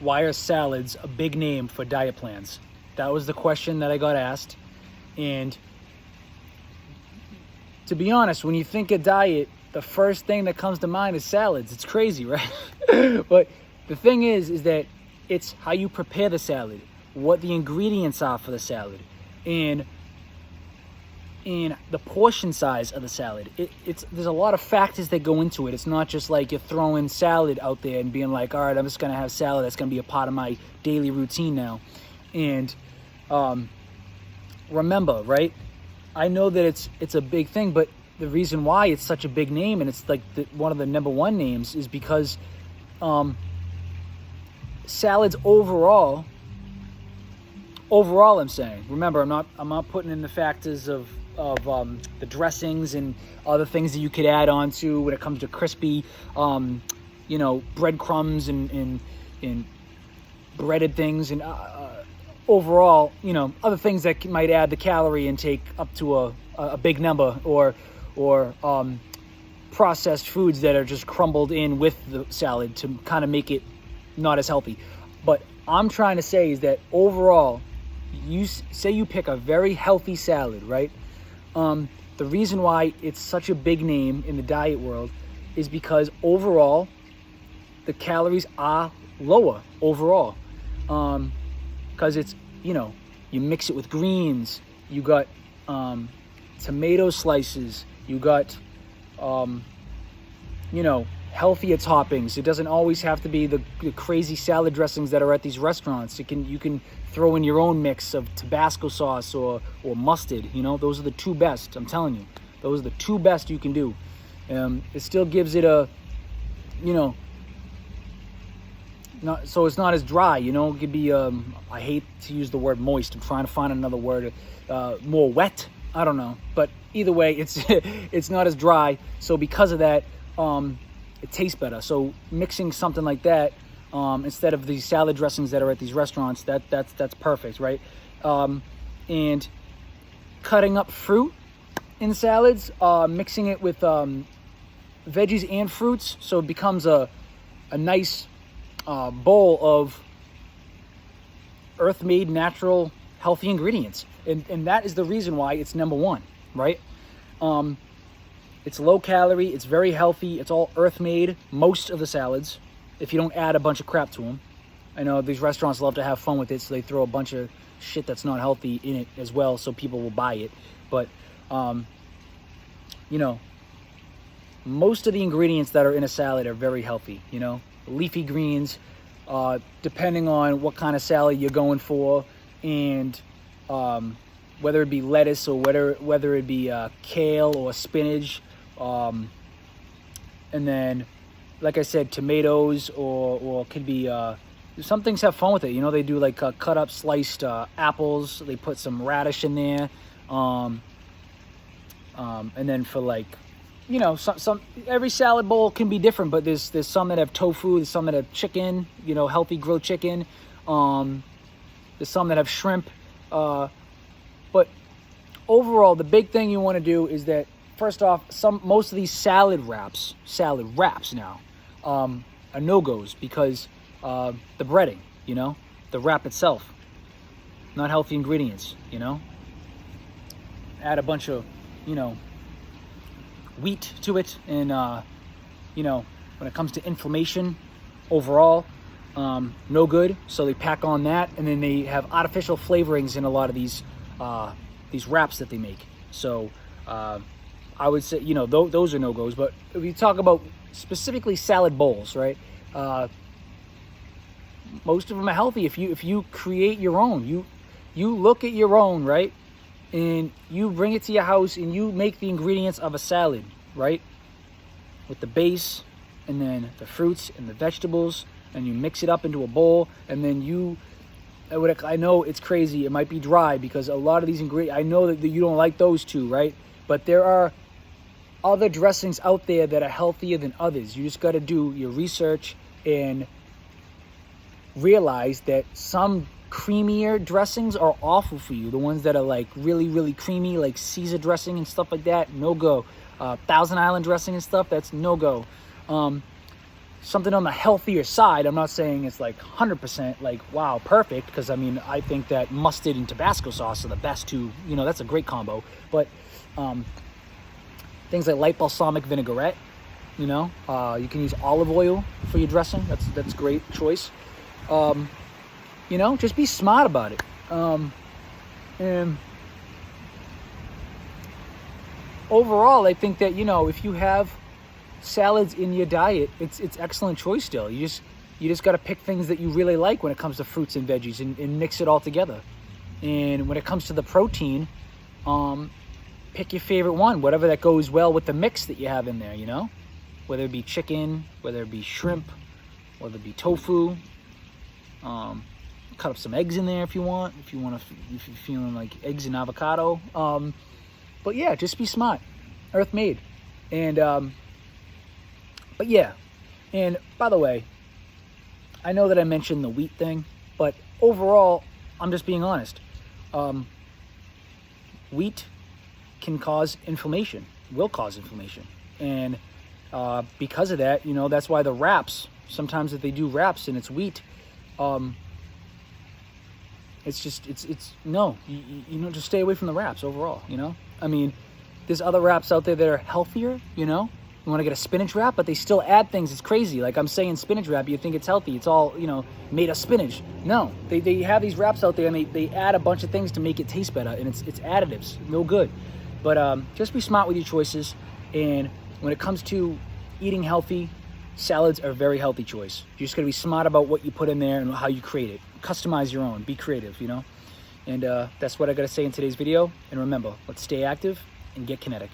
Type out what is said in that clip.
why are salads a big name for diet plans? That was the question that I got asked. And to be honest, when you think of diet, the first thing that comes to mind is salads. It's crazy, right? But the thing is that it's how you prepare the salad, what the ingredients are for the salad, and the portion size of the salad. There's a lot of factors that go into it. It's not just like you're throwing salad out there and being like, all right, I'm just gonna have salad. That's gonna be a part of my daily routine now. And remember, right? I know that it's a big thing, but the reason why it's such a big name and it's like one of the number one names is because salads overall, I'm saying, remember, I'm not putting in the factors of the dressings and other things that you could add on to when it comes to crispy, breadcrumbs and breaded things and overall, other things that might add the calorie intake up to a big number, or processed foods that are just crumbled in with the salad to kind of make it not as healthy. But I'm trying to say is that overall, you say you pick a very healthy salad, right? The reason why it's such a big name in the diet world is because overall, the calories are lower overall. Because it's, you mix it with greens, you got tomato slices, you got, healthier toppings. It doesn't always have to be the crazy salad dressings that are at these restaurants. You can throw in your own mix of Tabasco sauce or mustard. Those are the two best. I'm telling you, those are the two best you can do. It still gives it a, so it's not as dry. It could be. I hate to use the word moist. I'm trying to find another word. More wet. I don't know, but either way, it's not as dry. So because of that, it tastes better. So mixing something like that instead of these salad dressings that are at these restaurants, that's perfect, right? And cutting up fruit in salads, mixing it with veggies and fruits, so it becomes a nice bowl of earth-made, natural, healthy ingredients. And that is the reason why it's number one, right? It's low calorie, it's very healthy, it's all earth-made, most of the salads, if you don't add a bunch of crap to them. I know these restaurants love to have fun with it, so they throw a bunch of shit that's not healthy in it as well, so people will buy it. But, most of the ingredients that are in a salad are very healthy, leafy greens, depending on what kind of salad you're going for, and whether it be lettuce or whether it be kale or spinach, and then, like I said, tomatoes or could be some things have fun with it. They do like cut up sliced apples. They put some radish in there, and then for like, some every salad bowl can be different. But there's some that have tofu, there's some that have chicken, healthy grilled chicken. There's some that have shrimp. But overall, the big thing you want to do is that, first off, most of these salad wraps now are no-goes because the breading, the wrap itself, not healthy ingredients, add a bunch of, wheat to it, and when it comes to inflammation overall, no good. So they pack on that, and then they have artificial flavorings in a lot of these wraps that they make. So I would say, those are no-goes. But if you talk about specifically salad bowls, right? Most of them are healthy if you create your own. You look at your own, right? And you bring it to your house and you make the ingredients of a salad, right? With the base and then the fruits and the vegetables, and you mix it up into a bowl, and then I know it's crazy, it might be dry because a lot of these ingredients, I know that you don't like those two, right? But there are other dressings out there that are healthier than others. You just got to do your research and realize that some creamier dressings are awful for you. The ones that are like really, really creamy, like Caesar dressing and stuff like that, no go. Thousand Island dressing and stuff, that's no go. something on the healthier side. I'm not saying it's like 100% like, wow, perfect, because I mean, I think that mustard and Tabasco sauce are the best two, you know, that's a great combo. But things like light balsamic vinaigrette, you know, you can use olive oil for your dressing. That's great choice. You know, just be smart about it. And overall, I think that, you know, if you have salads in your diet, it's excellent choice still. You just got to pick things that you really like when it comes to fruits and veggies, and mix it all together. And when it comes to the protein, pick your favorite one, whatever that goes well with the mix that you have in there, you know, whether it be chicken, whether it be shrimp, whether it be tofu. Cut up some eggs in there if you want, if you're feeling like eggs and avocado. But yeah, just be smart. Earth made. And but yeah, and by the way, I know that I mentioned the wheat thing, but overall, I'm just being honest. Wheat can cause inflammation, will cause inflammation. And because of that, you know, that's why the wraps, sometimes if they do wraps and it's wheat, it's no, you know, just stay away from the wraps overall, you know? I mean, there's other wraps out there that are healthier, you know? You want to get a spinach wrap, but they still add things. It's crazy. Like I'm saying spinach wrap, you think it's healthy. It's all, you know, made of spinach. No, they have these wraps out there and they add a bunch of things to make it taste better, and it's additives, no good. But just be smart with your choices. And when it comes to eating healthy, salads are a very healthy choice. You just got to be smart about what you put in there and how you create it. Customize your own. Be creative, you know? And that's what I got to say in today's video. And remember, let's stay active and get kinetic.